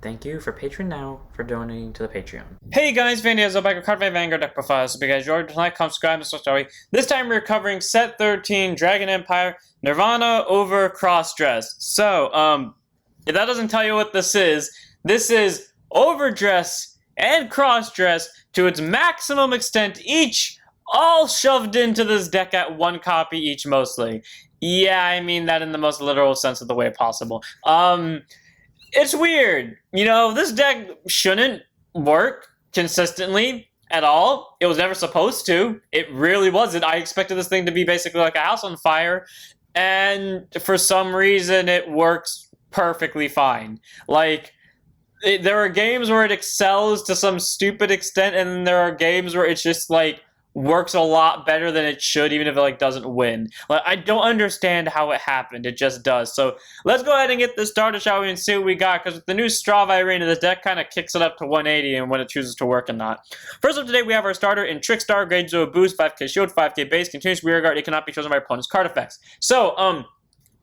Thank you for Patreon now for donating to the Patreon. Hey guys, Vandy is back with Card Vanguard deck profile. So, guys, you're tonight, come subscribe to the story. This time we're covering set 13, Dragon Empire, Nirvana OverCrossDress. So, if that doesn't tell you what this is overdress and crossdress to its maximum extent, each all shoved into this deck at one copy each, mostly. Yeah, I mean that in the most literal sense of the way possible. It's weird. You know, this deck shouldn't work consistently at all. It was never supposed to. It really wasn't. I expected this thing to be basically like a house on fire, and for some reason it works perfectly fine. Like, there are games where it excels to some stupid extent, and then there are games where it's just like works a lot better than it should, even if it like doesn't win. Like, I don't understand how it happened. It just does. So let's go ahead and get this started, shall we, and see what we got. Because with the new straw Varina, the deck kind of kicks it up to 180 and when it chooses to work and not. First up today, we have our starter in Trickstar, grade 0 boost, 5k shield, 5k base, continuous rear guard. It cannot be chosen by opponent's card effects. So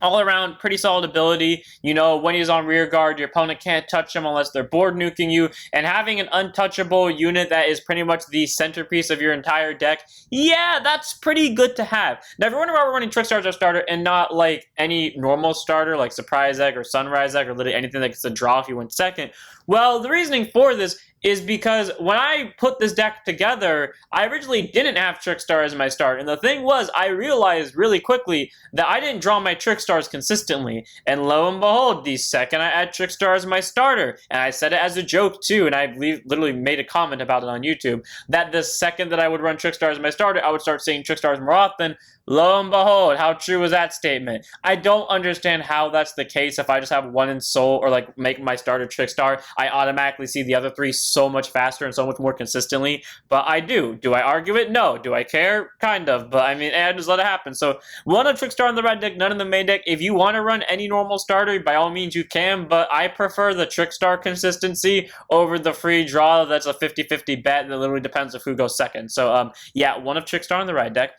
all around, pretty solid ability. You know, when he's on rear guard, your opponent can't touch him unless they're board nuking you. And having an untouchable unit that is pretty much the centerpiece of your entire deck, yeah, that's pretty good to have. Now, if you're wondering why we're running Trickstar as our starter and not like any normal starter like Surprise Egg or Sunrise Egg or literally anything that gets a draw if you win second, well, the reasoning for this is because when I put this deck together, I originally didn't have Trickstar as my start. And the thing was, I realized really quickly that I didn't draw my Trickstars consistently. And lo and behold, the second I add Trickstar as my starter, and I said it as a joke too, and I literally made a comment about it on YouTube, that the second that I would run Trickstar as my starter, I would start seeing Trickstars more often. Lo and behold, how true was that statement? I don't understand how that's the case. If I just have one in soul or like make my starter Trickstar, I automatically see the other three so much faster and so much more consistently. But I do. Do I argue it? No. Do I care? Kind of. But I mean, I just let it happen. So one of Trickstar in the red deck, none in the main deck. If you want to run any normal starter, by all means you can. But I prefer the Trickstar consistency over the free draw. That's a 50-50 bet, and it literally depends on who goes second. So yeah, one of Trickstar in the red deck.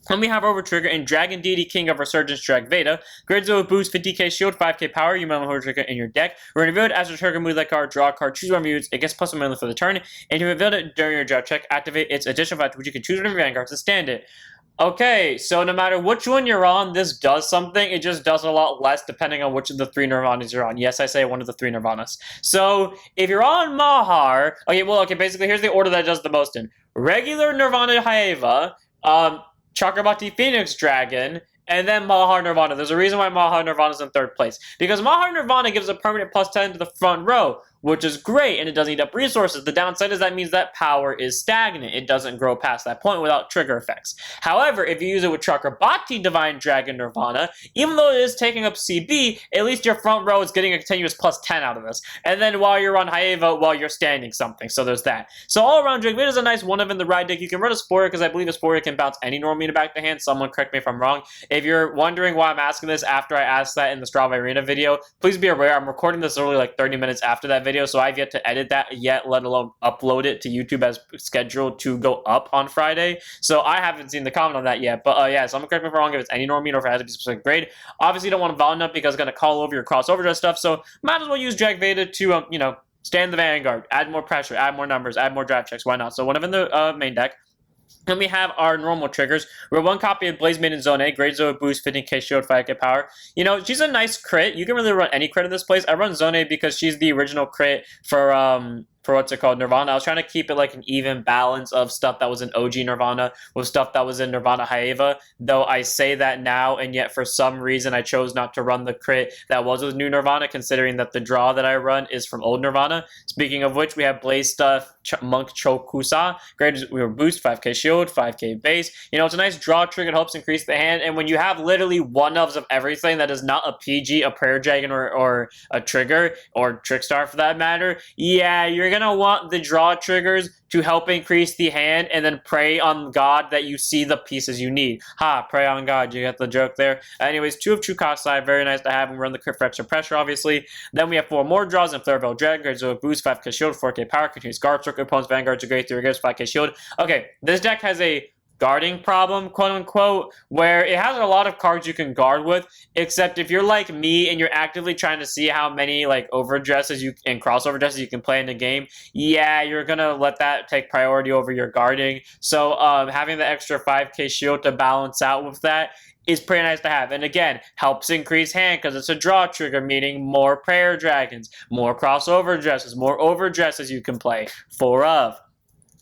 Then we have Overtrigger and Dragon Deity King of Resurgence Drag Veda. Grade 0 boost, 50k shield, 5k power. You may have Overtrigger in your deck. When revealed as a trigger, move that card, draw a card, choose one of your units. It gets plus one mana for the turn. And you revealed it during your draw check. Activate its additional effect, which you can choose one of your Vanguards to stand it. Okay, so no matter which one you're on, this does something. It just does a lot less depending on which of the three Nirvanas you're on. Yes, I say one of the three Nirvanas. So if you're on Mahar, basically here's the order that it does the most in. Regular Nirvana Haeva, Chakrabarti Phoenix Dragon, and then Mahar Nirvana. There's a reason why Mahar Nirvana is in third place. Because Mahar Nirvana gives a permanent plus 10 to the front row, which is great, and it doesn't eat up resources. The downside is that means that power is stagnant. It doesn't grow past that point without trigger effects. However, if you use it with Chakrabarti Divine Dragon Nirvana, even though it is taking up CB, at least your front row is getting a continuous plus 10 out of this. And then while you're on Haeva, while you're standing something. So there's that. So all around, Dragvita is a nice one of in the ride deck. You can run a Sporia, because I believe a Sporia can bounce any normal unit back to hand. Someone correct me if I'm wrong. If you're wondering why I'm asking this after I asked that in the Straw Varina video, please be aware I'm recording this only like 30 minutes after that video, so I've yet to edit that yet, let alone upload it to YouTube as scheduled to go up on Friday. So I haven't seen the comment on that yet. But yeah, so I'm correct me if I'm wrong if it's any normal unit or if it has to be a specific grade. Obviously, you don't want to Varina because it's going to call over your crossover stuff, so might as well use Drag Veda to, stand the Vanguard, add more pressure, add more numbers, add more draft checks. Why not? So one of in the main deck. Then we have our normal triggers. We're one copy of Blaze Maiden Zone A, grade 0 boost, 15k shield, 5k power. You know, she's a nice crit. You can really run any crit in this place. I run Zone A because she's the original crit for what's it called, Nirvana. I was trying to keep it like an even balance of stuff that was in OG Nirvana with stuff that was in Nirvana Haeva, though I say that now, and yet for some reason I chose not to run the crit that was with new Nirvana, considering that the draw that I run is from old Nirvana. Speaking of which, we have Blaze Stuff, Monk Chokusa, grade we were boost, 5k shield, 5k base. You know, it's a nice draw trigger. It helps increase the hand, and when you have literally one-ofs of everything that is not a PG, a Prayer Dragon, or a trigger, or Trickstar for that matter, yeah, you're gonna want the draw triggers to help increase the hand and then pray on God that you see the pieces you need. Pray on God. You get the joke there. Anyways, 2 of Chukasai. Very nice to have him run the crit for extra pressure, obviously. Then we have 4 more draws in Flareveil Dragon. Grade 0 boost, 5k shield, 4k power, continues guard circle, opponent's Vanguard to grade 3 against 5k shield. Okay, this deck has a guarding problem, quote unquote, where it has a lot of cards you can guard with, except if you're like me and you're actively trying to see how many like overdresses and crossover dresses you can play in the game, yeah, you're gonna let that take priority over your guarding. So having the extra 5k shield to balance out with that is pretty nice to have. And again, helps increase hand because it's a draw trigger, meaning more prayer dragons, more crossover dresses, more overdresses you can play. 4 of.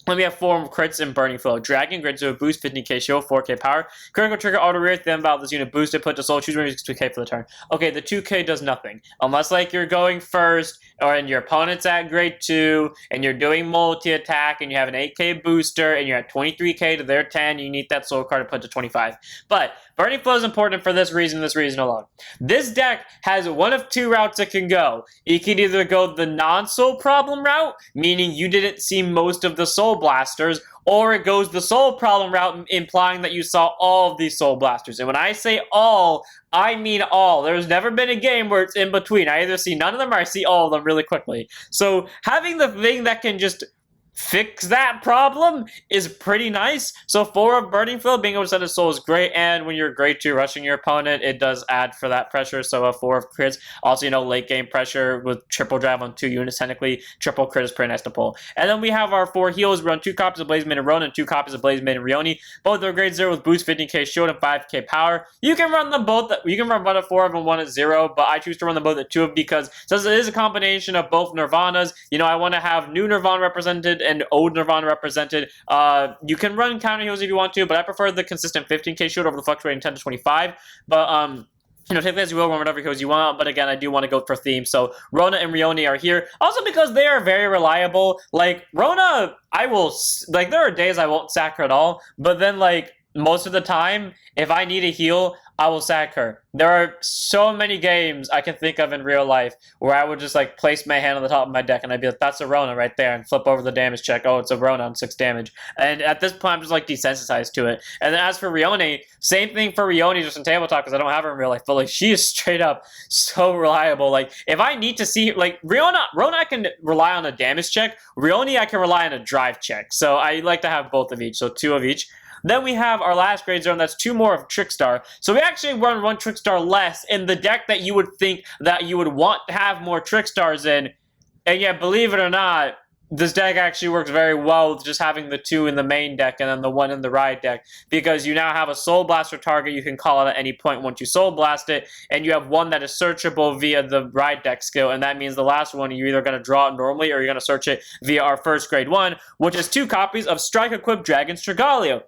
Then we have 4 crits and Burning Flow. Dragon Grid to a boost, 15k shield, 4k power. Critical trigger, auto rear, then valve this unit boosted, put to soul, choose one 2k for the turn. Okay, the 2k does nothing. Unless like you're going first, or and your opponent's at grade 2, and you're doing multi-attack, and you have an 8k booster, and you're at 23k to their 10, you need that soul card to put to 25. But Burning Flow is important for this reason alone. This deck has one of 2 routes it can go. You can either go the non-soul problem route, meaning you didn't see most of the soul blasters, or it goes the soul problem route, implying that you saw all of these soul blasters. And when I say all, I mean all. There's never been a game where it's in between. I either see none of them or I see all of them really quickly. So having the thing that can just fix that problem is pretty nice. So 4 of Burning Flow, being able to send a soul is great, and when you're grade 2 rushing your opponent, it does add for that pressure. So a 4 of crits. Also, late game pressure with triple drive on 2 units, technically triple crit is pretty nice to pull. And then we have our 4 heals. We run 2 copies of Blaze Maiden Reno and 2 copies of Blaze Maiden Rioni. Both are grade 0 with boost, 15k shield, and 5k power. You can run them both. You can run one at 4 of and one at 0, but I choose to run them both at 2 of because since it is a combination of both Nirvanas, I want to have new Nirvana represented and old Nirvana represented. You can run counter heals if you want to, but I prefer the consistent 15k shield over the fluctuating 10 to 25. But take as you will, run whatever heals you want, but again, I do want to go for theme. So Rona and Rioni are here. Also because they are very reliable. Like, Rona, there are days I won't sack her at all, but then, most of the time, if I need a heal, I will sack her. There are so many games I can think of in real life where I would just place my hand on the top of my deck and I'd be like, that's a Rona right there, and flip over the damage check. Oh, it's a Rona on 6 damage. And at this point, I'm just desensitized to it. And then as for Rioni, same thing for Rioni just in tabletop because I don't have her in real life, but she is straight up so reliable. If I need to see, Rona I can rely on a damage check. Rioni I can rely on a drive check. So I like to have both of each, so 2 of each. Then we have our last grade 0, and that's 2 more of Trickstar. So we actually run 1 Trickstar less in the deck that you would think that you would want to have more Trickstars in. And yet, believe it or not, this deck actually works very well with just having the 2 in the main deck and then the 1 in the ride deck. Because you now have a Soul Blaster target you can call it at any point once you Soul Blast it. And you have 1 that is searchable via the ride deck skill. And that means the last one, you're either going to draw it normally or you're going to search it via our first grade 1, which is 2 copies of Strike Equipped Dragon Strigalio.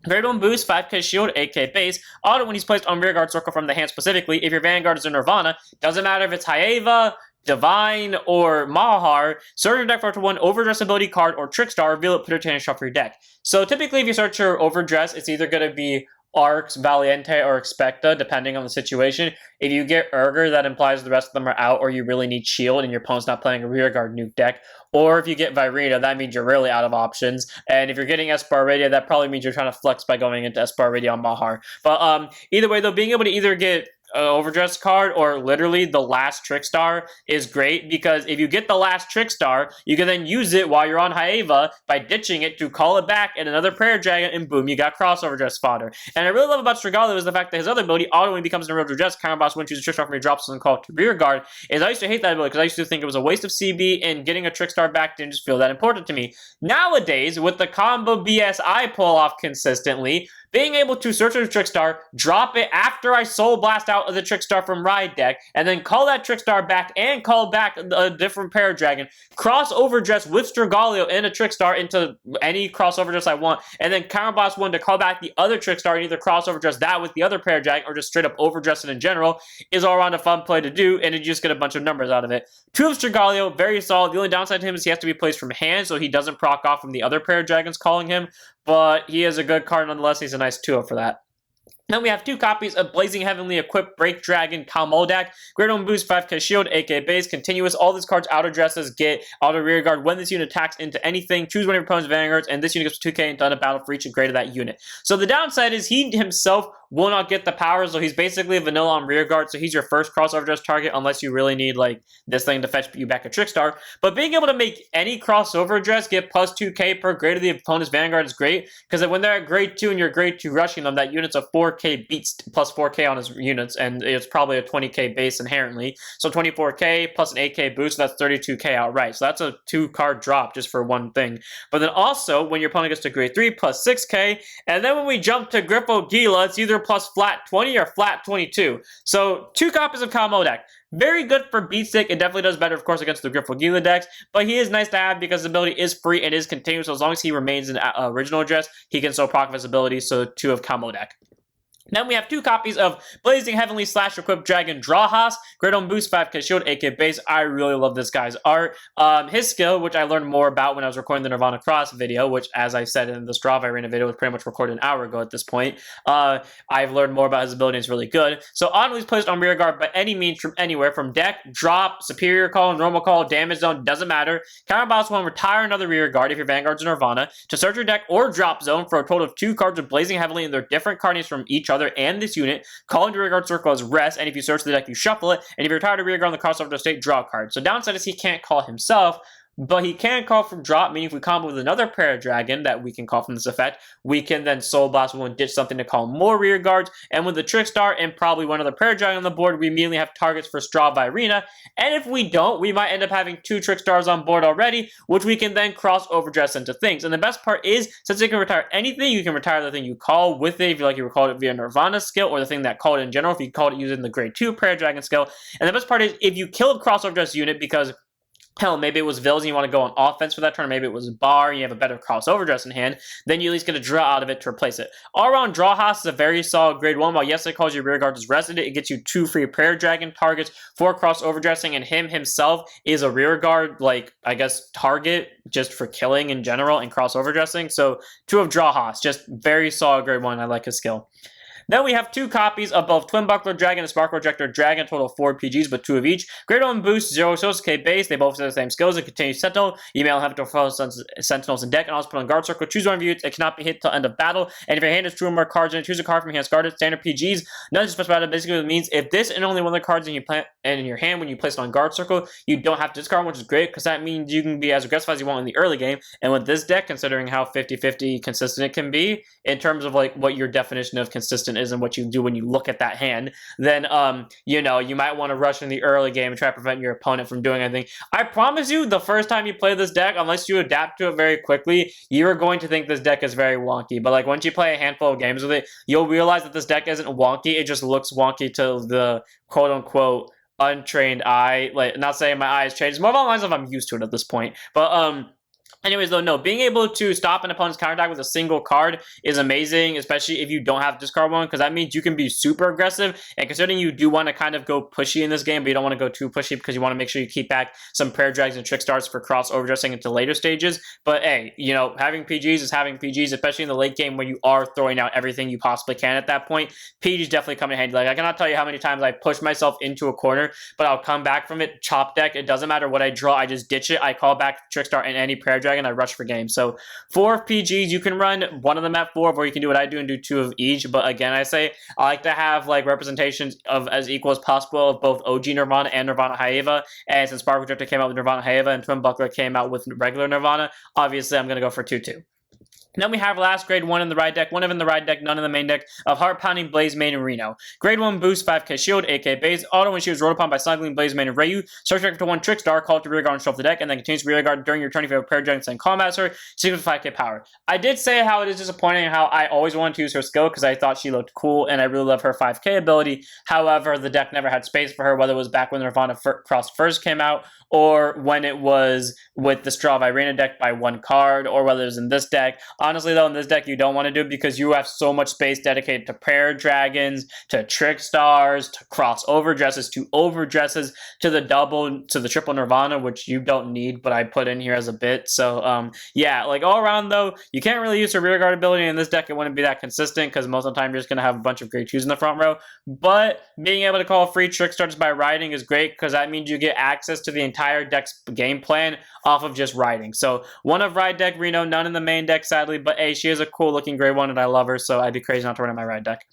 Grade 1 boost, 5k shield, 8k base. Auto when he's placed on rearguard circle from the hand specifically. If your Vanguard is a Nirvana, doesn't matter if it's Haeva, Divine, or Mahar, search your deck for up to 1 Overdress ability card or Trickstar, reveal it, put it to and shuffle your deck. So typically if you search your Overdress, it's either going to be Arcs, Valiente, or Expecta, depending on the situation. If you get Erger, that implies the rest of them are out, or you really need shield and your opponent's not playing a rearguard nuke deck. Or if you get Varina, that means you're really out of options. And if you're getting Esper Radio, that probably means you're trying to flex by going into Esper Radio on Mahar. But either way, though, being able to either get Overdress card or literally the last Trickstar is great, because if you get the last Trickstar, you can then use it while you're on Haeva by ditching it to call it back at another Prayer Dragon, and boom, you got crossover dress fodder. And I really love about Strigalio is the fact that his other ability, auto when he becomes an real dress, counterboss when chooses Trickstar from your drops and call it to rear guard, is I used to hate that ability because I used to think it was a waste of CB, and getting a Trickstar back didn't just feel that important to me. Nowadays, with the combo BS I pull off consistently, being able to search for a Trickstar, drop it after I Soul Blast out of the Trickstar from Ride deck, and then call that Trickstar back and call back a different Prayer Dragon, cross Overdress with Strigalio and a Trickstar into any crossover dress I want, and then counterboss 1 to call back the other Trickstar and either cross Overdress that with the other Prayer Dragon or just straight up Overdress it in general is all around a fun play to do, and you just get a bunch of numbers out of it. 2 of Strigalio, very solid. The only downside to him is he has to be placed from hand, so he doesn't proc off from the other Prayer Dragons calling him, but he is a good card nonetheless. He's a nice 2 for that. Then we have 2 copies of Blazing Heavenly Equipped Break Dragon Kalmodak. Great on boost, 5k shield, 8k base, continuous. All these cards auto dresses get auto rear guard when this unit attacks into anything. Choose one of your opponent's vanguards, and this unit gets 2k and done a battle for each and greater that unit. So the downside is he himself will not get the power, so he's basically a vanilla on rear guard, so he's your first crossover dress target unless you really need like this thing to fetch you back a Trickstar. But being able to make any crossover dress get plus 2k per grade of the opponent's Vanguard is great, because when they're at grade 2 and you're grade 2 rushing them, that unit's a 4k beats plus 4k on his units, and it's probably a 20k base inherently. So 24k plus an 8k boost, so that's 32k outright. So that's a 2-card drop just for one thing. But then also, when your opponent gets to grade 3, plus 6k, and then when we jump to Grifo Gila, it's either plus flat 20 or flat 22. So 2 copies of combo deck. Very good for Beatstick. It definitely does better, of course, against the Grifo Gila decks, but he is nice to have because his ability is free and is continuous. So as long as he remains in original dress, he can still proc his ability, so 2 of combo deck. Then we have 2 copies of Blazing Heavenly / Equipped Dragon Drawhouse. Great on boost, 5k shield, 8k base. I really love this guy's art. His skill, which I learned more about when I was recording the Nirvana Cross video, which, as I said in the Varina video, was pretty much recorded an hour ago at this point. I've learned more about his ability, and it's really good. So Audley's placed on rear guard by any means from anywhere, from deck, drop, superior call, normal call, damage zone, doesn't matter. Counterbalance will retire another rear guard if your Vanguard's in Nirvana to search your deck or drop zone for a total of 2 cards of Blazing Heavenly and their different card names from each other and this unit. Call into rear guard circle as rest, and if you search the deck, you shuffle it, and if you're tired of rear guard on the crossover to state, draw a card. So downside is he can't call himself, but he can call from drop, meaning if we combo with another Paradragon that we can call from this effect, we can then Soul Blast and ditch something to call more rear guards, and with the Trickstar and probably one other Paradragon on the board, we immediately have targets for Straw Varina, and if we don't, we might end up having 2 Trickstars on board already, which we can then cross overdress into things. And the best part is, since you can retire anything, you can retire the thing you call with it, if you like, you recall it via Nirvana skill, or the thing that called it in general, if you called it using the grade 2 Paradragon skill. And the best part is, if you kill a cross overdress unit because hell, maybe it was Vils and you want to go on offense for that turn, maybe it was Bar and you have a better crossover dress in hand, then you at least get a draw out of it to replace it. All around, Drawhouse is a very solid grade 1. While yes, it calls your rear guard as resident, it gets you 2 free Paradragon targets for crossover dressing, and him himself is a rear guard, like, I guess, target just for killing in general and crossover dressing. So 2 of Drawhouse, just very solid grade 1. I like his skill. Then we have 2 copies of both Twin Buckler Dragon and Spark Projector Dragon, total of 4 PGs, but 2 of each. Great on boost, 0 K base. They both have the same skills and continue Sentinel. Email have to follow Sentinels in deck and also put on guard circle. Choose one of you. It cannot be hit till end of battle. And if your hand has 2 or more cards in it, choose a card from your hand guarded. Standard PGs. None of special battle basically means if this and only one of the cards in your hand when you place it on guard circle, you don't have to discard, which is great because that means you can be as aggressive as you want in the early game. And with this deck, considering how 50-50 consistent it can be in terms of like what your definition of consistent is and what you do when you look at that hand, then you know, you might want to rush in the early game and try to prevent your opponent from doing anything. I promise you, the first time you play this deck, unless you adapt to it very quickly, you're going to think this deck is very wonky. But like once you play a handful of games with it, you'll realize that this deck isn't wonky. It just looks wonky to the quote-unquote untrained eye. Like, not saying my eyes change. It's more along the lines of I'm used to it at this point. But anyways, though, no, being able to stop an opponent's counterattack with a single card is amazing, especially if you don't have to discard one, because that means you can be super aggressive. And considering you do want to kind of go pushy in this game, but you don't want to go too pushy because you want to make sure you keep back some Paradrags and Trickstars for cross overdressing into later stages. But hey, you know, having PGs is having PGs, especially in the late game when you are throwing out everything you possibly can at that point. PGs definitely come in handy. Like, I cannot tell you how many times I push myself into a corner, but I'll come back from it, chop deck. It doesn't matter what I draw, I just ditch it. I call back Trickstar and any Paradrag, and I rush for game. So 4 PGs, you can run one of them at 4, or you can do what I do and do 2 of each. But again, I say I like to have like representations of as equal as possible of both OG Nirvana and Nirvana Haeva. And since Spark Projector came out with Nirvana Haeva and Twin Buckler came out with regular Nirvana, obviously I'm going to go for 2-2. Then we have last grade 1 in the ride deck, 1 of in the ride deck, none in the main deck, of Heart Pounding Blaze Main and Reno. Grade 1 boost, 5k shield, 8k base. Auto when she was rolled upon by Snuggling Blaze Main and Rayu. Search deck to 1 Trickstar, call it to rear guard and shuffle the deck, and then continues to rear guard during your turn if you have a Paradragon and Combat Master, 6 with 5k power. I did say how it is disappointing how I always wanted to use her skill because I thought she looked cool and I really love her 5k ability. However, the deck never had space for her, whether it was back when Nirvana Cross first came out or when it was with the Straw Varina deck by 1 card, or whether it was in this deck. Honestly though, in this deck you don't want to do it because you have so much space dedicated to Paradragons, to Trickstars, to cross overdresses, to overdresses, to the triple Nirvana, which you don't need, but I put in here as a bit. So yeah, like all around though, you can't really use her rear guard ability in this deck. It wouldn't be that consistent because most of the time you're just going to have a bunch of grade 2s in the front row. But being able to call free Trickstars by riding is great because that means you get access to the entire deck's game plan off of just riding. So 1 of ride deck Reno, none in the main deck sadly, but hey, she is a cool looking grade 1 and I love her, so I'd be crazy not to run in my ride deck.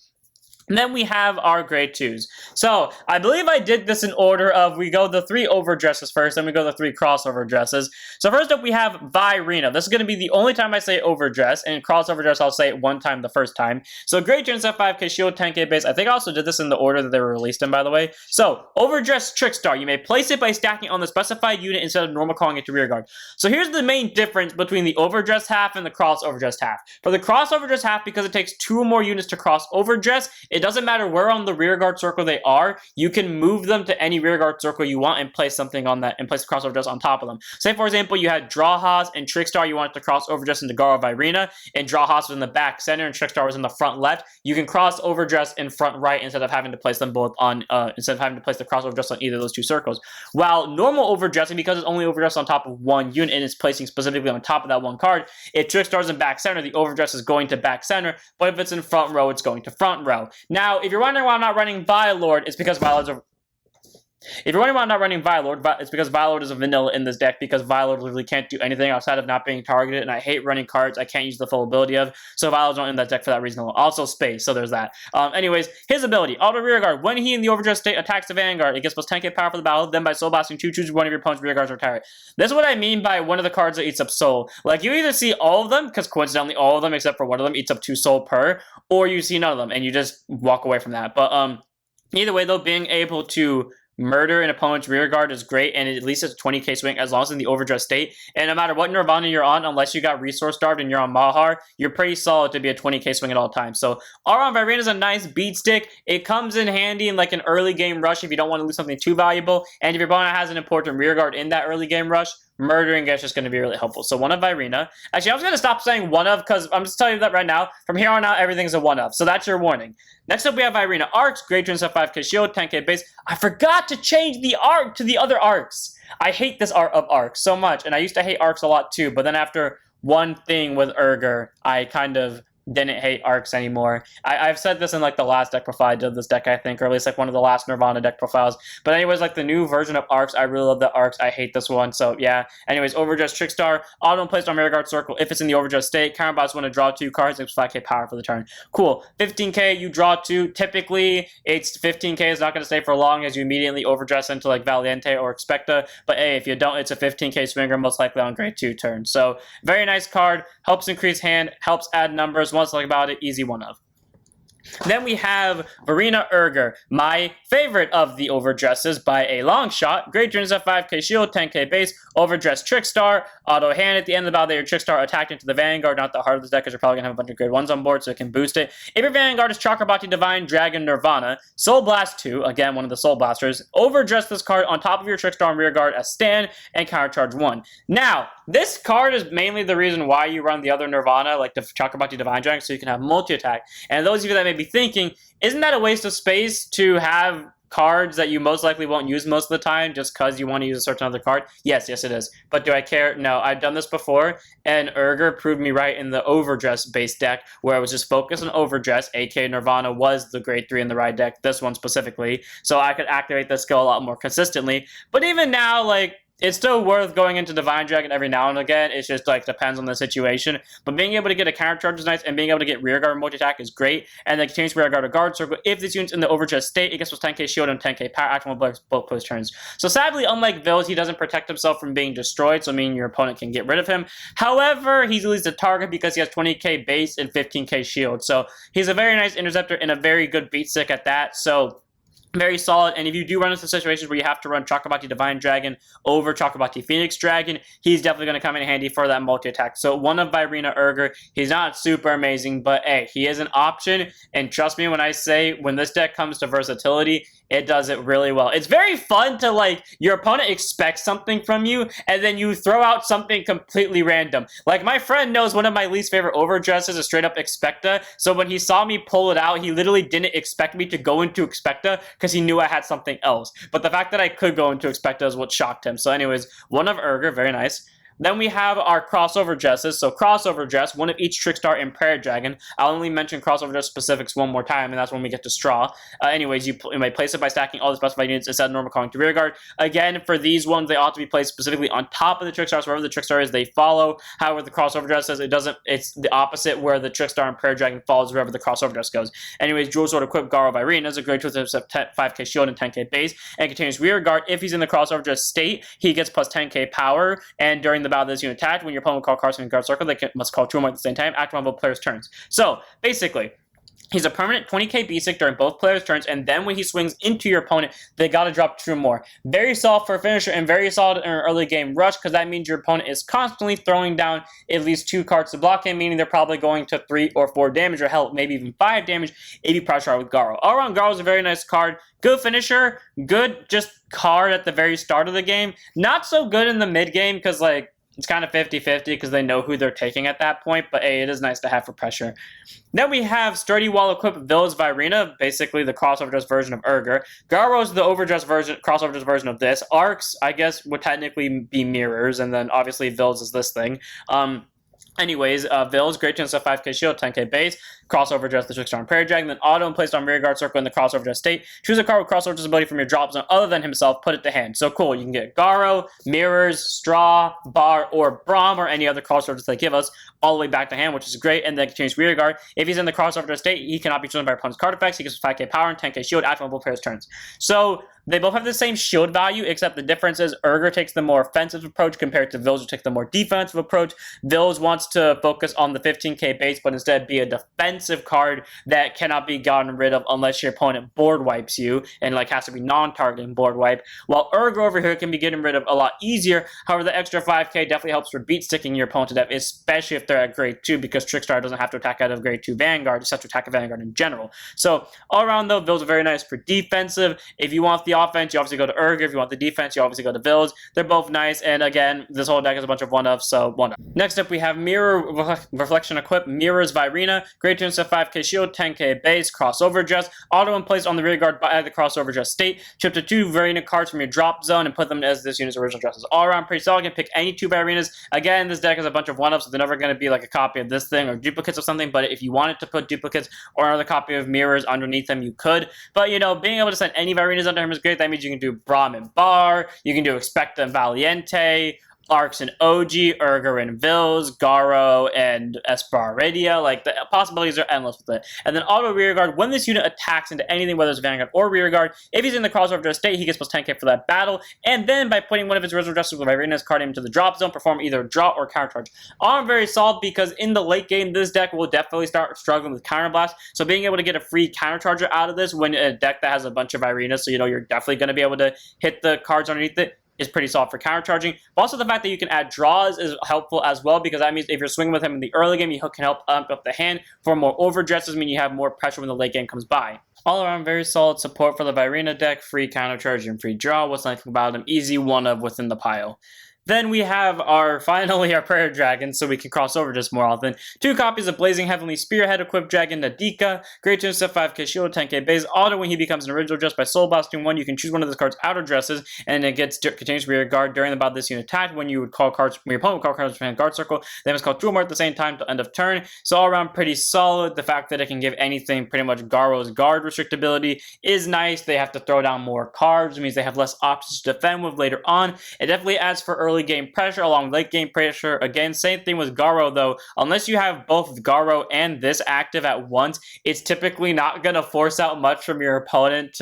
And then we have our grade 2s. So, I believe I did this in order of we go the 3 overdresses first, then we go the 3 crossover dresses. So first up we have Varina. This is going to be the only time I say overdress, and crossover dress I'll say it one time the first time. So grade 2 and 5k shield, 10k base. I think I also did this in the order that they were released in, by the way. So, overdress Trickstar. You may place it by stacking on the specified unit instead of normal calling it to rear guard. So here's the main difference between the overdress half and the crossover dress half. For the crossover dress half, because it takes 2 or more units to cross overdress, it doesn't matter where on the rear guard circle they are, you can move them to any rear guard circle you want and place something on that, and place the crossover dress on top of them. Say, for example, you had Drawhouse and Trickstar, you wanted to cross overdress into Gar Varina, and Drawhouse was in the back center, and Trickstar was in the front left. You can cross overdress in front right instead of having to place them both on, instead of having to place the crossover dress on either of those 2 circles. While normal overdressing, because it's only overdress on top of 1 unit and it's placing specifically on top of that 1 card, if Trickstar's in back center, the overdress is going to back center, but if it's in front row, it's going to front row. Now, if you're wondering why I'm not running Vilord, it's because Vilord's a... If you're wondering why I'm not running Vilord, it's because Vilord is a vanilla in this deck, because Vilord literally can't do anything outside of not being targeted, and I hate running cards I can't use the full ability of, so Vilord's not in that deck for that reason alone. Also space, so there's that. Anyways, his ability, auto rear guard. When he in the overdress state attacks the vanguard, it gets plus 10k power for the battle, then by soul blasting 2, choose one of your opponent's rear guards or retire it. This is what I mean by one of the cards that eats up soul. Like, you either see all of them, because coincidentally all of them except for one of them eats up 2 soul per, or you see none of them, and you just walk away from that. But, either way, though, being able to murder an opponent's rear guard is great, and at least it's a 20k swing as long as in the overdress state. And no matter what Nirvana you're on, unless you got resource starved and you're on Mahar, you're pretty solid to be a 20k swing at all times. So Aron Varina is a nice Beatstick. It comes in handy in like an early game rush if you don't want to lose something too valuable, and if your opponent has an important rear guard in that early game rush, murdering is just going to be really helpful. So one of Varina. Actually, I was going to stop saying one of, because I'm just telling you that right now. From here on out, everything's a one of. So that's your warning. Next up, we have Varina Arcs. Grade 2 and 5k shield, 10k base. I forgot to change the arc to the other arcs. I hate this art of arcs so much. And I used to hate arcs a lot too. But then after one thing with Erger, I kind of didn't hate arcs anymore. I've said this in like the last deck profile I did of this deck, I think, or at least like one of the last Nirvana deck profiles. But anyways, like the new version of arcs, I really love the arcs. I hate this one, so yeah. Anyways, overdress Trickstar, auto placed on rear guard circle if it's in the overdress state. Counterbots want to draw 2 cards, it's 5k power for the turn. Cool. 15k, you draw 2. Typically, it's 15k is not going to stay for long as you immediately overdress into like Valiente or Expecta. But hey, if you don't, it's a 15k swinger, most likely on grade 2 turn. So very nice card. Helps increase hand, helps add numbers. Once like about it, easy one of. Then we have Varina Erger, my favorite of the overdresses by a long shot. Grade 2 at 5k shield, 10k base, overdress Trickstar, auto hand at the end of the battle that your Trickstar attacked into the vanguard, not the heart of this deck because you're probably going to have a bunch of grade 1s on board so it can boost it. If your vanguard is Chakrabati Divine Dragon Nirvana, Soul Blast 2, again one of the Soul Blasters, overdress this card on top of your Trickstar and rear guard as stand and countercharge 1. Now, this card is mainly the reason why you run the other Nirvana, like the Chakrabati Divine Dragon, so you can have multi-attack. And those of you that may be thinking, isn't that a waste of space to have cards that you most likely won't use most of the time just because you want to use a certain other card? Yes, it is. But do I care? No, I've done this before, and Erger proved me right in the overdress based deck where I was just focused on overdress, aka Nirvana was the grade 3 in the ride deck, this one specifically, so I could activate this skill a lot more consistently. But even now, like, it's still worth going into Divine Dragon every now and again. It's just like depends on the situation. But being able to get a counter charge is nice, and being able to get rear guard multi-attack is great. And then continues rear guard or guard circle. If this unit's in the overdress state, it gets plus 10k shield and 10k power action will both close turns. So sadly, unlike Vils, he doesn't protect himself from being destroyed, so meaning your opponent can get rid of him. However, he's at least a target because he has 20k base and 15k shield. So he's a very nice interceptor and a very good beat stick at that. So very solid, and if you do run into situations where you have to run Chakrabati Divine Dragon over Chakrabati Phoenix Dragon, he's definitely going to come in handy for that multi-attack. So one of Varina Erger, he's not super amazing, but hey, he is an option, and trust me when I say, when this deck comes to versatility, it does it really well. It's very fun to, like, your opponent expects something from you, and then you throw out something completely random. Like, my friend knows one of my least favorite overdresses is straight up Expecta, so when he saw me pull it out, he literally didn't expect me to go into Expecta, because he knew I had something else. But the fact that I could go into Expecta is what shocked him. So anyways, one of Erger, very nice. Then we have our crossover dresses. So crossover dress, one of each Trickstar and Prayer Dragon. I'll only mention crossover dress specifics one more time, and that's when we get to straw. Anyways, you may place it by stacking all the specified units instead of normal calling to rearguard. Again, for these ones, they ought to be placed specifically on top of the Trickstar, so wherever the Trickstar is, they follow. However, the crossover dress says it's the opposite, where the Trickstar and Prayer Dragon follows wherever the crossover dress goes. Anyways, Jewel Sword equipped Garo Varina is a great tool to 5k shield and 10k base, and continues rearguard. If he's in the crossover dress state, he gets plus 10k power, and during the battle this unit attacked, when your opponent will call cards from the guard circle, must call 2 or more at the same time, active on both players' turns. So, basically, he's a permanent 20k Beatstick during both players' turns, and then when he swings into your opponent, they gotta drop 2 or more. Very solid for a finisher, and very solid in an early game rush, because that means your opponent is constantly throwing down at least 2 cards to block him, meaning they're probably going to 3 or 4 damage, or hell, maybe even 5 damage if you pressure with Garo. All around, Garo is a very nice card. Good finisher, good just card at the very start of the game. Not so good in the mid game, because like, it's kind of 50-50 because they know who they're taking at that point, but hey, it is nice to have for pressure. Then we have Sturdy Wall equipped Vill's Varina, basically the crossover dress version of Erger. Garo's the crossover dress version of this. Arcs, I guess, would technically be mirrors, and then obviously Vill's is this thing. Anyways, Vill's great chance of 5k shield, 10k base, crossover dress the Trickstar and Prayer Dragon, then auto and placed on rearguard circle in the crossover dress state. Choose a card with crossover dress ability from your drop zone other than himself, put it to hand. So cool, you can get Garo, Mirrors, Straw, Bar, or Braum, or any other crossover dress they give us, all the way back to hand, which is great, and then change rearguard. If he's in the crossover dress state, he cannot be chosen by opponent's card effects. He gets 5k power and 10k shield after on both players' turns. So they both have the same shield value, except the difference is Erger takes the more offensive approach compared to Vill's, who takes the more defensive approach. Vill's wants to focus on the 15k base, but instead be a defensive card that cannot be gotten rid of unless your opponent board wipes you, and like has to be non-targeting board wipe. While Erger over here can be getting rid of a lot easier. However, the extra 5k definitely helps for beat sticking your opponent to death, especially if they're at grade 2, because Trickstar doesn't have to attack out of grade 2 Vanguard, just have to attack a Vanguard in general. So all around though, Vill's are very nice for defensive. If you want the offense, you obviously go to Erger. If you want the defense, you obviously go to Vill's. They're both nice, and again, this whole deck is a bunch of one-ups, so one-up. Next up, we have Mirror Reflection equipped Mirrors Varina. Great chance of 5k shield, 10k base, crossover dress, auto and place on the rearguard by the crossover dress state. Chip to 2 Varina cards from your drop zone and put them as this unit's original dresses. All around pretty solid. You can pick any 2 Varinas. Again, this deck is a bunch of one-ups, so they're never going to be like a copy of this thing or duplicates of something, but if you wanted to put duplicates or another copy of Mirrors underneath them, you could. But, you know, being able to send any Varinas under him is great. That means you can do Braum and Bar, you can do Expecta and Valiente, Arcs and OG, Erger and Vill's, Garo and Esper Radio. Like, the possibilities are endless with it. And then auto rearguard, when this unit attacks into anything, whether it's Vanguard or rearguard, if he's in the crossover dress state, he gets plus 10k for that battle. And then by putting one of his original dresses with Varina's card into the drop zone, perform either draw or counter charge. All very solid because in the late game, this deck will definitely start struggling with counterblast. So being able to get a free counter charger out of this when a deck that has a bunch of Varinas, so you know you're definitely going to be able to hit the cards underneath it, is pretty solid for countercharging. But also the fact that you can add draws is helpful as well, because that means if you're swinging with him in the early game, you can help amp up the hand. For more overdresses, mean you have more pressure when the late game comes by. All around, very solid support for the Varina deck. Free countercharge and free draw. What's nice about him? Easy one of within the pile. Then we have finally our Prayer Dragon, so we can cross over just more often. 2 copies of Blazing Heavenly Spearhead equipped Dragon Nadika. Great chance of 5k shield, 10k base. Auto when he becomes an original dress by Soul Blasting 1. You can choose one of this card's outer dresses, and it gets continuous rear guard during the battle this unit attacked. When you would call cards, when your opponent would call cards from guard circle, they must call 2 or more at the same time till end of turn. So all around pretty solid. The fact that it can give anything, pretty much Garo's guard restrictability is nice. They have to throw down more cards, which means they have less options to defend with later on. It definitely adds for early game pressure along late game pressure. Again, same thing with Garo though. Unless you have both Garo and this active at once, it's typically not going to force out much from your opponent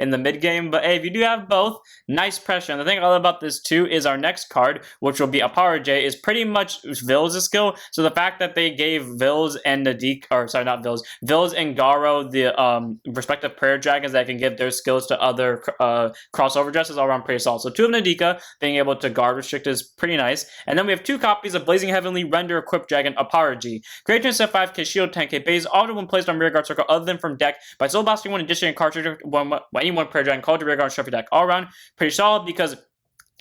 in the mid game. But hey, if you do have both, nice pressure. And the thing I love about this too is our next card, which will be Apara J, is pretty much Vill's skill. So the fact that they gave Vill's and Nadik, or sorry, not Vill's and Garo the respective Prayer Dragons that can give their skills to other crossover dresses, all around pretty solid. So 2 of Nadika being able to guard restrict is pretty nice. And then we have 2 copies of Blazing Heavenly Render equipped Dragon Apara-G. Great chance of 5k shield, 10k base, auto when placed on rearguard circle other than from deck by Soul Blasting 1 addition and cartridge when any one Prayer Dragon called to rearguard shuffle deck. All around pretty solid because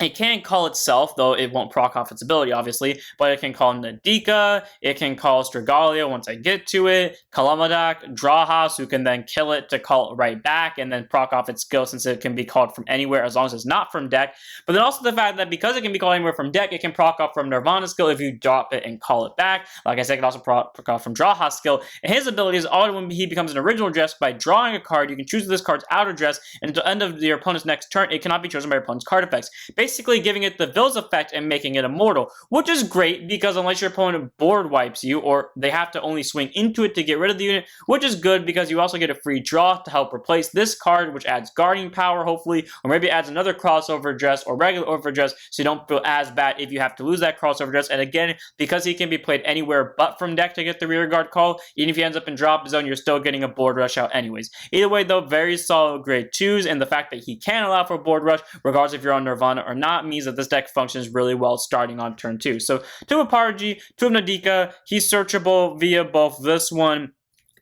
It can call itself, though it won't proc off its ability, obviously, but it can call Nadika, it can call Strigalia once I get to it, Kalamadak, Drawhouse, who can then kill it to call it right back, and then proc off its skill since it can be called from anywhere as long as it's not from deck. But then also the fact that because it can be called anywhere from deck, it can proc off from Nirvana skill if you drop it and call it back. Like I said, it can also proc off from Drawhouse skill. And his ability is always when he becomes an original dress, by drawing a card, you can choose this card's outer dress, and at the end of your opponent's next turn, it cannot be chosen by your opponent's card effects. Basically giving it the Vils effect and making it immortal, which is great because unless your opponent board wipes you, or they have to only swing into it to get rid of the unit, which is good because you also get a free draw to help replace this card, which adds guarding power, hopefully, or maybe adds another crossover dress or regular overdress, so you don't feel as bad if you have to lose that crossover dress. And again, because he can be played anywhere but from deck to get the rear guard call, even if he ends up in drop zone, you're still getting a board rush out anyways. Either way, though, very solid grade 2s, and the fact that he can allow for board rush, regardless if you're on Nirvana or not, means that this deck functions really well starting on turn 2. So 2 of Parji, 2 of Nadika, he's searchable via both this one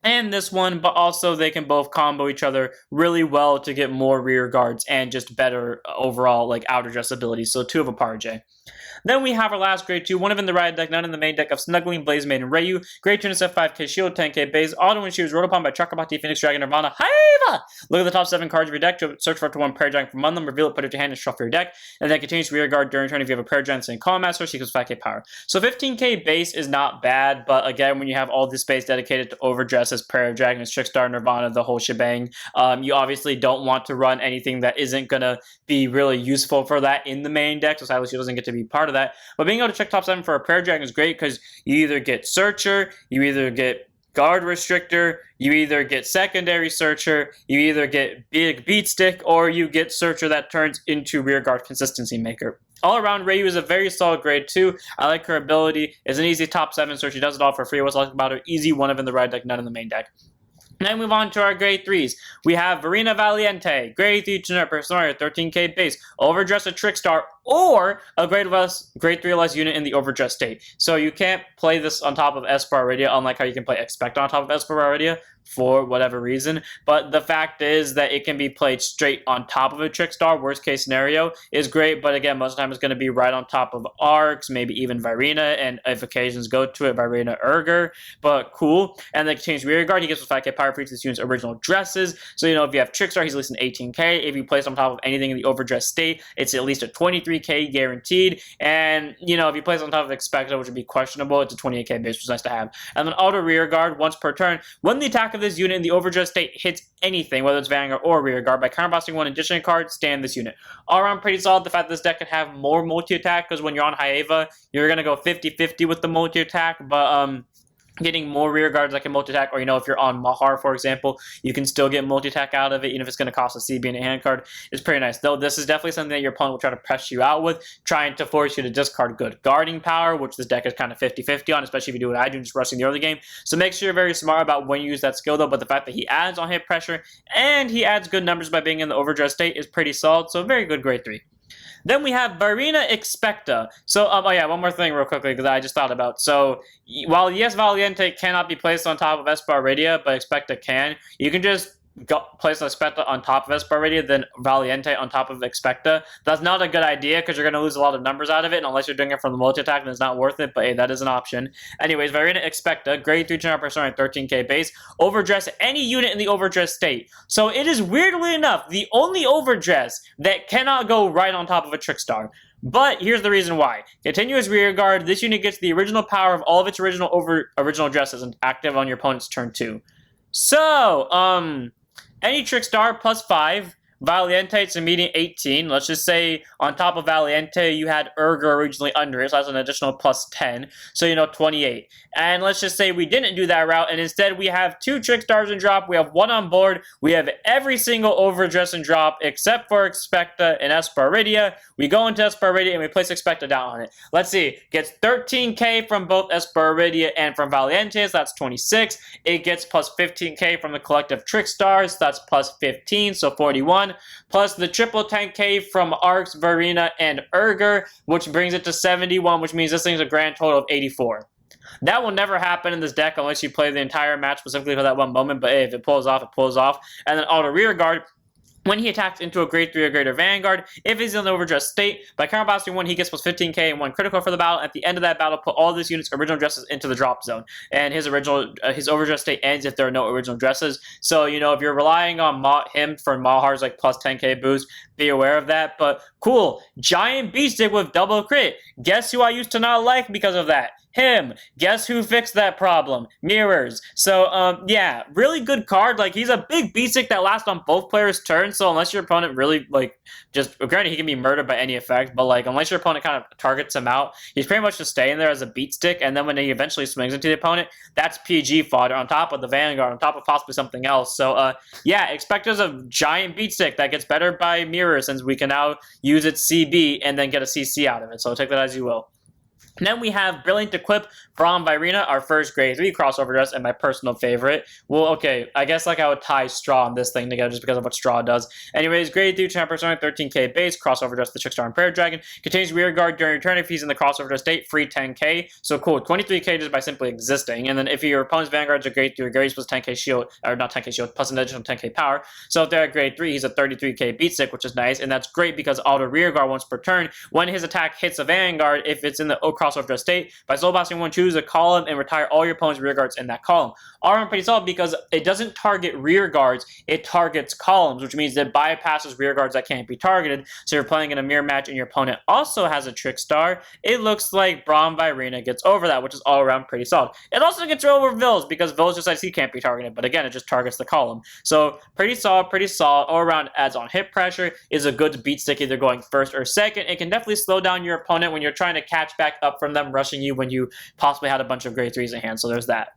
and this one, but also they can both combo each other really well to get more rear guards and just better overall like outer dress abilities. So 2 of a Parji. Then we have our last grade 2, one of in the riot deck, none in the main deck of Snuggling, Blaze Maiden, Rayu. Grade 2 and set 5k shield, 10k base. Auto when she was rode upon by Chakrapati, Phoenix Dragon, Nirvana. Hiva! Look at the top 7 cards of your deck, to search for up to 1 Prayer Dragon from among them, reveal it, put it to hand, and shuffle your deck. And then continues to rear guard during turn if you have a Prayer Dragon saying Calm Master, she goes 5k power. So 15k base is not bad, but again, when you have all this space dedicated to Overdress as Prayer Dragon, as Trickstar, Nirvana, the whole shebang, you obviously don't want to run anything that isn't going to be really useful for that in the main deck, so sadly she doesn't get to be part of that. But being able to check top 7 for a Prayer Dragon is great because you either get Searcher, you either get Guard Restrictor, you either get Secondary Searcher, you either get Big Beatstick, or you get Searcher that turns into Rear Guard Consistency Maker. All around, Rayu is a very solid grade 2. I like her ability. It's an easy top 7 search. She does it all for free. What's I like about her? Easy, one of in the red deck, none in the main deck. Then move on to our grade 3s. We have Varina Valiente, grade 3 generic persona, 13k base, overdress a Trickstar, or a grade 3 or less unit in the overdress state. So you can't play this on top of Esper Iridia, unlike how you can play Expect on top of Esper Iridia for whatever reason. But the fact is that it can be played straight on top of a Trickstar. Worst case scenario is great, but again, most of the time it's going to be right on top of Arcs, maybe even Varina, and if occasions go to it, Varina Erger. But cool. And then change rear guard, he gets 5k power for each of this unit's original dresses. So you know, if you have Trickstar, he's at least an 18k. If you place on top of anything in the overdress state, it's at least a 23k guaranteed. And you know, if you place on top of Expecto, which would be questionable, it's a 28k base, which is nice to have. And then auto rear guard once per turn. When the attack of this unit in the overdress state hits anything, whether it's Vanguard or rear guard, by counterblasting one additional card, stand this unit. All around pretty solid. The fact that this deck can have more multi-attack, because when you're on Haeva, you're going to go 50-50 with the multi-attack, but getting more rear guards that can multi-attack, or you know, if you're on Mahar, for example, you can still get multi-attack out of it, even if it's going to cost a CB and a hand card. It's pretty nice. Though this is definitely something that your opponent will try to press you out with, trying to force you to discard good guarding power, which this deck is kind of 50-50 on, especially if you do what I do, just rushing the early game. So make sure you're very smart about when you use that skill, though. But the fact that he adds on hit pressure, and he adds good numbers by being in the overdress state is pretty solid. So very good grade 3. Then we have Varina Expecta. So, oh yeah, one more thing real quickly, because I just thought about. So, while yes, Valiente cannot be placed on top of Esper Iridia, but Expecta can, you can just place Expecta on top of Esper Iridia, then Valiente on top of Expecta. That's not a good idea, because you're going to lose a lot of numbers out of it, and unless you're doing it from the multi-attack, then it's not worth it, but hey, that is an option. Anyways, Varina Expecta, grade 3 general persona, 13k base, overdress any unit in the overdress state. So it is, weirdly enough, the only overdress that cannot go right on top of a Trickstar. But here's the reason why. Continuous rear guard, this unit gets the original power of all of its original dresses and active on your opponent's turn 2. So, any Trickstar plus 5, Valiente, it's a median 18. Let's just say on top of Valiente, you had Erger originally under it, so that's an additional plus 10. So, you know, 28. And let's just say we didn't do that route, and instead we have 2 Trickstars in drop, we have 1 on board, we have every single overdress in drop, except for Expecta and Esper Iridia. We go into Esper Iridia and we place Expecta down on it. Let's see, gets 13k from both Esper Iridia and from Valiente, so that's 26. It gets plus 15k from the collective Trickstars, that's plus 15, so 41. Plus the triple 10k from Arcs, Varina, and Erger, which brings it to 71, which means this thing's a grand total of 84. That will never happen in this deck unless you play the entire match specifically for that one moment, but hey, if it pulls off, it pulls off. And then auto rear guard, When he attacks into a grade 3 or greater Vanguard, if he's in the overdress state, by counterblasting 1, he gets plus 15k and 1 critical for the battle. At the end of that battle, put all this unit's original dresses into the drop zone. And his overdress state ends if there are no original dresses. So, you know, if you're relying on him for Mahar's like plus 10k boost, be aware of that. But cool, giant Beatstick with double crit. Guess who I used to not like because of that? Him. Guess who fixed that problem? Mirrors. So, yeah, really good card. Like, he's a big Beatstick that lasts on both players' turns, so unless your opponent really, like, just, granted, he can be murdered by any effect, but, like, unless your opponent kind of targets him out, he's pretty much just staying there as a Beatstick, and then when he eventually swings into the opponent, that's PG fodder on top of the Vanguard, on top of possibly something else. So, yeah, expect us a giant Beatstick that gets better by Mirrors, since we can now use its CB and then get a CC out of it, so take that as you will. And then we have Brilliant Equip from Varina, our first grade 3 crossover dress, and my personal favorite. Well, okay, I guess like I would tie Straw and this thing together just because of what Straw does. Anyways, grade 3 champ persona, 13k base, crossover dress, the Trickstar and Prayer Dragon. Contains rear guard during your turn if he's in the crossover dress state, free 10k. So cool, 23k just by simply existing. And then if your opponent's Vanguards are grade 3 or grades plus 10k shield, or not 10k shield, plus an additional 10k power. So if they're at grade 3, he's a 33k Beatstick, which is nice. And that's great because auto rear guard once per turn. When his attack hits a Vanguard, if it's in the crossover dress state, by soul blasting 1, choose a column and retire all your opponent's rear guards in that column. I'm pretty solid because it doesn't target rear guards, it targets columns, which means it bypasses rear guards that can't be targeted. So you're playing in a mirror match and your opponent also has a Trickstar. It looks like Braum Varina gets over that, which is all around pretty solid. It also gets over Vils because Vils just says he can't be targeted, but again, it just targets the column. So pretty solid, all around. Adds on hit pressure, is a good Beatstick either going first or second. It can definitely slow down your opponent when you're trying to catch back up from them rushing you when you possibly had a bunch of grade 3s in hand, so there's that.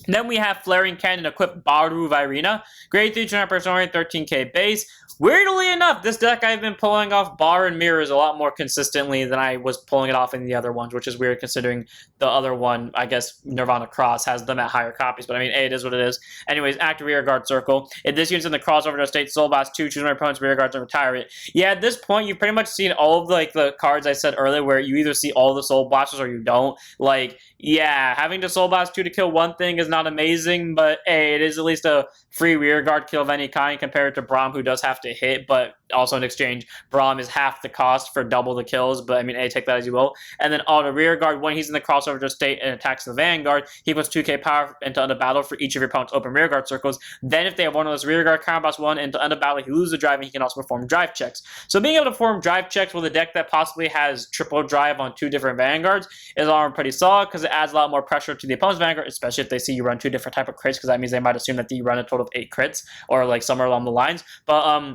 Then we have Flaring Cannon equipped Baru Varina, grade 3 Trinity Persona, 13k base. Weirdly enough, this deck I've been pulling off Bar and Mirrors a lot more consistently than I was pulling it off in the other ones, which is weird considering the other one, I guess, Nirvana Cross, has them at higher copies. But I mean, hey, it is what it is. Anyways, active rear guard circle. If this unit's in the crossover state, Soul Blast 2, choose my opponent's rear guards and retire it. Yeah, at this point, you've pretty much seen all of like the cards I said earlier where you either see all the Soul Blasters or you don't. Like, yeah, having to Soul Blast 2 to kill one thing is not amazing, but hey, it is at least a free rear guard kill of any kind compared to Braum, who does have to hit, but also in exchange, Braum is half the cost for double the kills, but I mean, hey, take that as you will. And then auto rear guard, when he's in the crossover state and attacks the Vanguard, he puts 2k power into end of battle for each of your opponent's open rear guard circles. Then if they have one of those rear guard combos 1 into end of battle, he loses the drive and he can also perform drive checks. So being able to perform drive checks with a deck that possibly has triple drive on 2 different Vanguards is all pretty solid because it adds a lot more pressure to the opponent's Vanguard, especially if they see you run 2 different type of crits, because that means they might assume that you run a total of 8 crits or like somewhere along the lines. But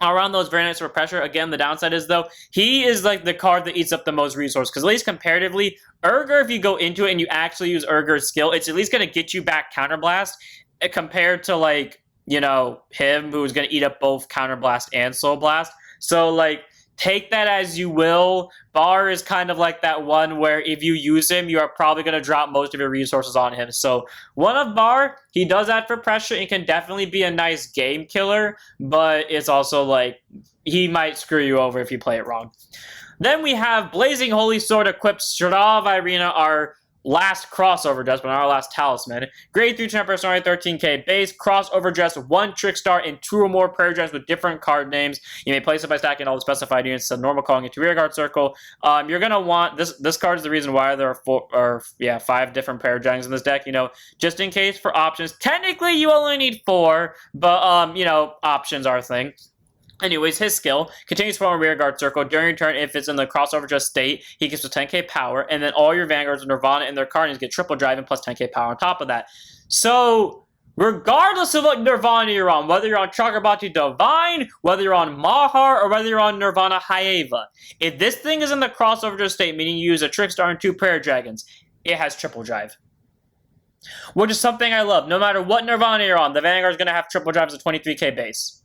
around those very nice for pressure. Again, the downside is though, he is like the card that eats up the most resource, because at least comparatively, Erger, if you go into it and you actually use Erger's skill, it's at least going to get you back Counterblast compared to like, you know, him who's going to eat up both Counterblast and Soul Blast. So like, take that as you will. Bar is kind of like that one where if you use him, you are probably going to drop most of your resources on him. So one of Bar, he does that for pressure. It can definitely be a nice game killer, but it's also like, he might screw you over if you play it wrong. Then we have Blazing Holy Sword equipped Straw Varina, our last crossover dress, but not our last talisman. Grade 3 Champ Persona, 13k base, crossover dress, 1 Trickstar, and 2 or more prayer gems with different card names. You may place it by stacking all the specified units to normal calling into rear guard circle. You're gonna want this card is the reason why there are 5 different prayer gems in this deck. You know, just in case for options. Technically, you only need 4, but you know, options are a thing. Anyways, his skill continues to form a rear guard circle. During your turn, if it's in the crossover just state, he gets a 10k power, and then all your Vanguards of Nirvana and their card names get triple drive and plus 10k power on top of that. So, regardless of what Nirvana you're on, whether you're on Chakrabarti Divine, whether you're on Mahar, or whether you're on Nirvana Hyeva, if this thing is in the crossover just state, meaning you use a Trickstar and 2 Prayer Dragons, it has triple drive. Which is something I love. No matter what Nirvana you're on, the Vanguard's going to have triple drives at 23k base.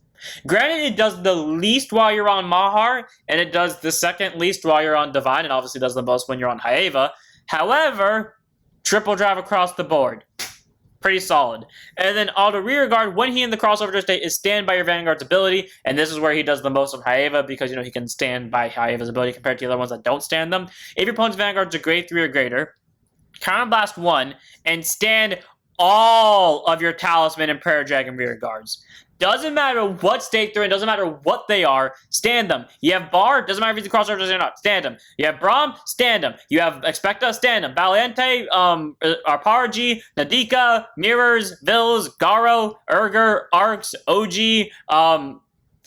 Granted, it does the least while you're on Mahar, and it does the second least while you're on Divine, and obviously does the most when you're on Hyeva. However, triple drive across the board. Pretty solid. And then auto rear guard, when he in the crossover state, is stand by your Vanguard's ability, and this is where he does the most on Hyeva, because, you know, he can stand by Hyeva's ability compared to the other ones that don't stand them. If your opponent's Vanguard's a grade 3 or greater, Counterblast 1, and stand all of your Talisman and Prayer Dragon rear guards. Doesn't matter what state they're in, doesn't matter what they are, stand them. You have Bar, doesn't matter if he's a crossover or not, stand him. You have Braum, stand him. You have Expecta, stand him. Valiente, Arpargi, Nadika, Mirrors, Vils, Garo, Erger, Arcs, OG,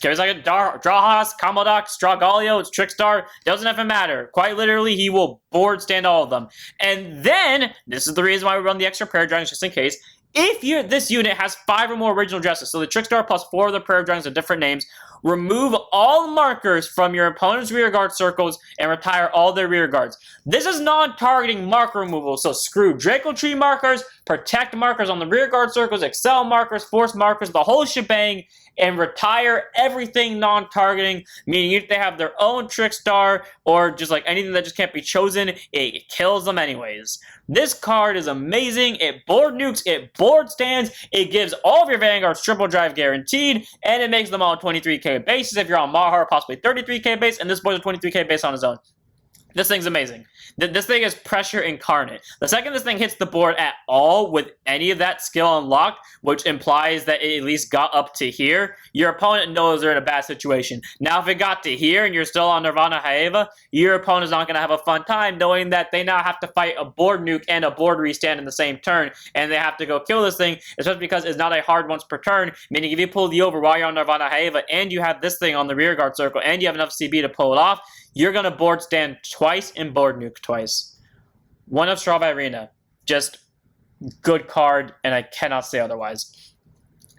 there's like a Drawhouse, Comodoc, Stragaglio, it's Trickstar, doesn't even matter. Quite literally, he will board stand all of them. And then, this is the reason why we run the extra prayer dragons, just in case. If this unit has 5 or more original dresses, so the Trickstar plus 4 of the prayer dragons of different names, remove all markers from your opponent's rearguard circles and retire all their rearguards. This is non-targeting marker removal, so screw Draco Tree markers, protect markers on the rearguard circles, excel markers, force markers, the whole shebang, and retire everything non-targeting, meaning if they have their own Trickstar or just like anything that just can't be chosen, it kills them anyways. This card is amazing. It board nukes, it board stands, it gives all of your Vanguards triple drive guaranteed, and it makes them all 23k bases if you're on Mahar, possibly 33k base, and this board's a 23k base on his own. This thing's amazing. This thing is pressure incarnate. The second this thing hits the board at all with any of that skill unlocked, which implies that it at least got up to here, your opponent knows they're in a bad situation. Now, if it got to here and you're still on Nirvana Haeva, your opponent's not going to have a fun time knowing that they now have to fight a board nuke and a board restand in the same turn, and they have to go kill this thing, especially because it's not a hard once per turn, meaning if you pull the over while you're on Nirvana Haeva and you have this thing on the rearguard circle and you have enough CB to pull it off, you're going to board stand twice and board nuke twice. One of Straw Varina. Just good card, and I cannot say otherwise.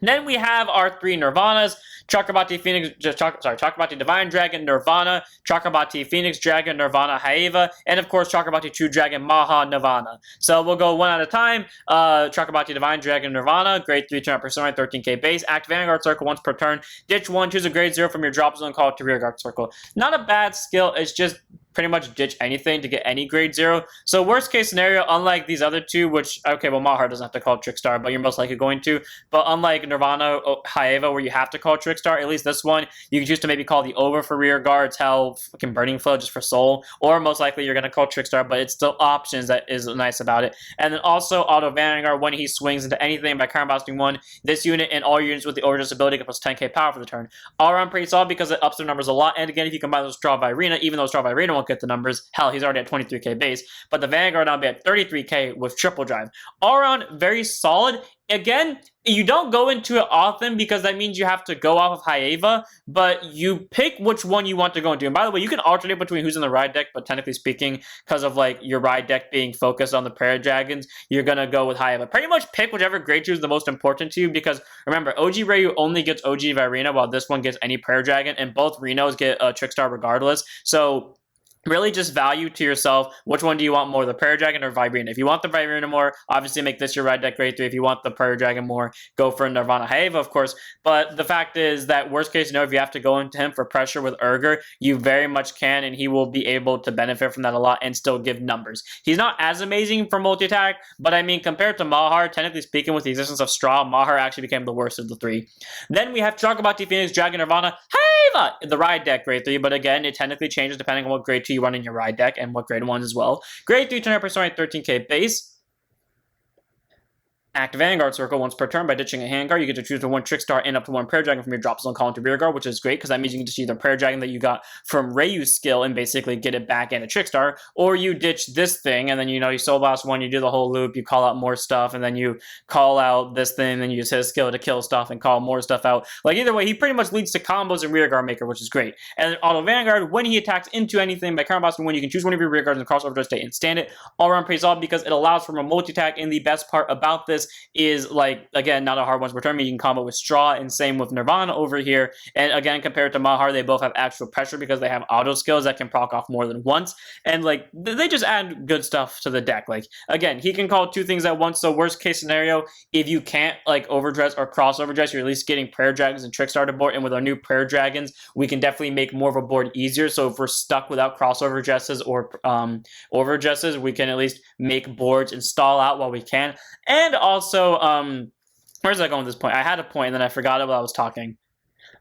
Then we have our 3 Nirvanas. Chakrabarti Divine Dragon, Nirvana, Chakrabarti Phoenix Dragon, Nirvana Haeva, and of course Chakrabarti True Dragon, Mahar, Nirvana. So we'll go one at a time. Chakrabarti Divine Dragon, Nirvana, grade 3 turn persona, 13k base, act Vanguard Circle once per turn, ditch 1, choose a grade 0 from your drop zone, call it to Rearguard Circle. Not a bad skill, it's just pretty much ditch anything to get any grade 0. So worst case scenario, unlike these other two, which, okay, well, Mahar doesn't have to call Trickstar, but you're most likely going to. But unlike Nirvana, Haeva, where you have to call Trickstar, at least this one, you can choose to maybe call the over for rear guard, tell fucking Burning Flow just for soul, or most likely you're going to call Trickstar, but it's still options that is nice about it. And then also Auto Vanguard, when he swings into anything by current boosting 1, this unit and all units with the overdress ability get plus 10k power for the turn. All around pretty solid because it ups their numbers a lot, and again, if you combine those Straw Varina, even though Straw Varina won't get the numbers, hell, he's already at 23k base, but the Vanguard now be at 33k with triple drive. All around, very solid. Again, you don't go into it often because that means you have to go off of Haeva, but you pick which one you want to go into. And by the way, you can alternate between who's in the ride deck, but technically speaking, because of like your ride deck being focused on the prayer dragons, you're going to go with Haeva. Pretty much pick whichever grade 2 is the most important to you, because remember, OG Ryu only gets OG Varina, while this one gets any prayer dragon, and both Renos get a Trickstar regardless. So really just value to yourself, which one do you want more, the Prayer Dragon or Varina? If you want the Varina more, obviously make this your ride deck grade 3. If you want the Prayer Dragon more, go for Nirvana Haeva, of course. But the fact is that worst case scenario, if you have to go into him for pressure with Erger, you very much can, and he will be able to benefit from that a lot and still give numbers. He's not as amazing for multi-attack, but I mean, compared to Mahar, technically speaking, with the existence of Straw, Mahar actually became the worst of the 3. Then we have Chakrabarti Phoenix Dragon Nirvana Haeva, the ride deck grade 3, but again, it technically changes depending on what grade 2 you run in your ride deck and what grade 1s as well. Grade 3 turn persona 13k base. Act Vanguard Circle once per turn by ditching a handguard. You get to choose to 1 Trickstar and up to 1 Prayer Dragon from your drop zone, call into Rear Guard, which is great because that means you can just either Prayer Dragon that you got from Ryu's skill and basically get it back and a Trickstar, or you ditch this thing and then you Soul Blast 1, you do the whole loop, you call out more stuff, and then you call out this thing, and then you use his skill to kill stuff and call more stuff out. Like either way, he pretty much leads to combos and Rear Guard Maker, which is great. And then Auto Vanguard, when he attacks into anything by current boss 1, you can choose one of your Rear Guards and crossover state and stand it. All around pretty solid because it allows for a multi-attack, and the best part about this is like, again, not a hard ones per turn. You can combo with Straw, and same with Nirvana over here. And again, compared to Mahar, they both have actual pressure because they have auto skills that can proc off more than once. And like, they just add good stuff to the deck. Like, again, he can call 2 things at once. So worst case scenario, if you can't like overdress or cross overdress, you're at least getting Prayer Dragons and Trickstar to board. And with our new Prayer Dragons, we can definitely make more of a board easier. So if we're stuck without crossover dresses or overdresses, we can at least make boards and stall out while we can. And also, where's that going at this point? I had a point and then I forgot it while I was talking.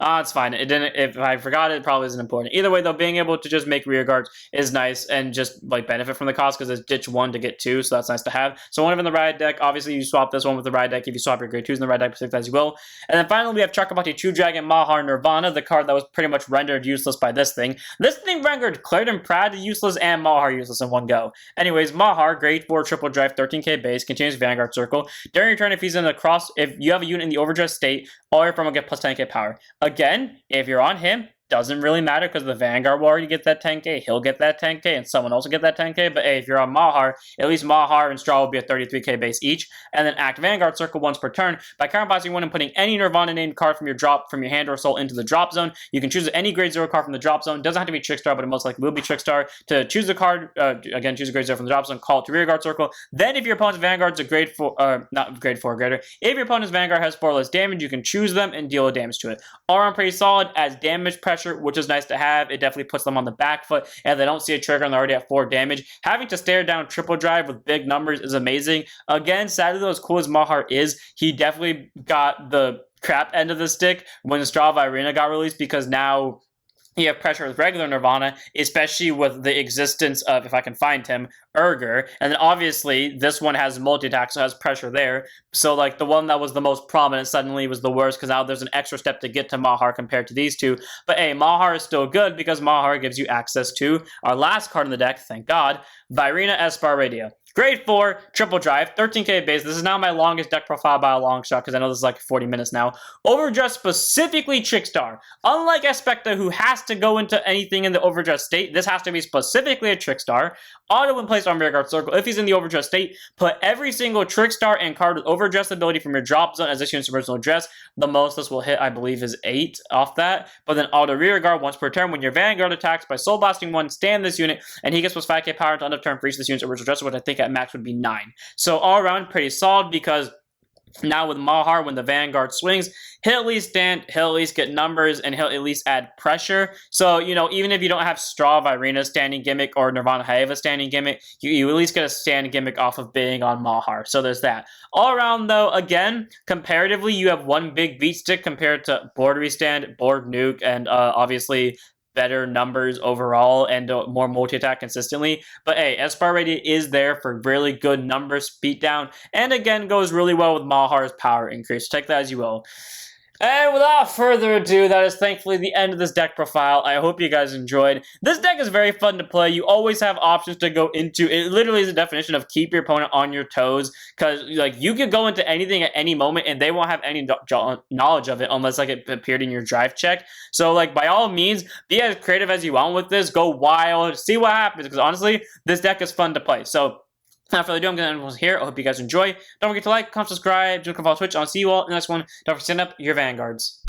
It's fine. It didn't. If I forgot it, probably isn't important. Either way, though, being able to just make rear guards is nice and just like benefit from the cost because it's ditch 1 to get 2, so that's nice to have. So one of in the ride deck. Obviously, you swap this one with the ride deck if you swap your grade 2s in the ride deck, as you will. And then finally, we have Chakabati, True Dragon, Mahar, Nirvana, the card that was pretty much rendered useless by this thing. This thing rendered Clarendon Prad useless and Mahar useless in one go. Anyways, Mahar, grade 4 triple drive, 13k base, continues Vanguard Circle. During your turn, if you have a unit in the overdress state, all your friend will get plus 10k power. Again, if you're on him, doesn't really matter because the Vanguard will already get that 10k, he'll get that 10k, and someone else will get that 10k, but hey, if you're on Mahar, at least Mahar and Straw will be a 33k base each, and then act Vanguard Circle once per turn. By counterboxing one and putting any Nirvana named card from your hand or soul into the drop zone, you can choose any grade 0 card from the drop zone. Doesn't have to be Trickstar, but it most likely will be Trickstar. To choose the card, again, choose a grade 0 from the drop zone, call it to Rear Guard Circle. Then if your opponent's Vanguard's a grade 4, not grade 4 greater, if your opponent's Vanguard has 4 less damage, you can choose them and deal damage to it. All around pretty solid, adds damage pressure, which is nice to have. It definitely puts them on the back foot, and they don't see a trigger and they're already at 4 damage. Having to stare down triple drive with big numbers is amazing. Again, sadly though, as cool as Mahar is, he definitely got the crap end of the stick when the Straw Varina got released, because now you have pressure with regular Nirvana, especially with the existence of, if I can find him, Erger. And then obviously this one has multi-attack, so has pressure there. So like the one that was the most prominent suddenly was the worst, because now there's an extra step to get to Mahar compared to these two. But hey, Mahar is still good because Mahar gives you access to our last card in the deck, thank God, Varina Espar Radio. Grade 4, triple drive, 13k base. This is now my longest deck profile by a long shot because I know this is like 40 minutes now. Overdress, specifically Trickstar. Unlike Aspecta, who has to go into anything in the overdress state, this has to be specifically a Trickstar. Auto when placed on Rear Guard Circle. If he's in the overdress state, put every single Trickstar and card with overdress ability from your drop zone as this unit's original address. The most this will hit, I believe, is 8 off that. But then auto Rear Guard once per turn. When your Vanguard attacks by Soul Blasting 1, stand this unit, and he gets plus 5k power until end of turn for each of this unit's original address, which I think at max would be 9. So all around pretty solid, because now with Mahar, when the Vanguard swings, he'll at least stand, he'll at least get numbers, and he'll at least add pressure. So, you know, even if you don't have Straw Varina standing gimmick or Nirvana have a standing gimmick, you at least get a stand gimmick off of being on Mahar. So there's that. All around though, again, comparatively, you have one big Beatstick compared to board restand, board nuke, and obviously better numbers overall and more multi-attack consistently. But hey, Espar Radio is there for really good numbers beatdown, and again goes really well with Mahar's power increase. Take that as you will. And without further ado, that is thankfully the end of this deck profile. I hope you guys enjoyed. This deck is very fun to play. You always have options to go into. It literally is a definition of keep your opponent on your toes, because like you could go into anything at any moment and they won't have any knowledge of it unless like it appeared in your drive check. So like by all means, be as creative as you want with this. Go wild. See what happens, because honestly, this deck is fun to play. So without further ado, I'm going to end here. I hope you guys enjoy. Don't forget to like, comment, subscribe, join, follow Twitch. I'll see you all in the next one. Don't forget to send up your Vanguards.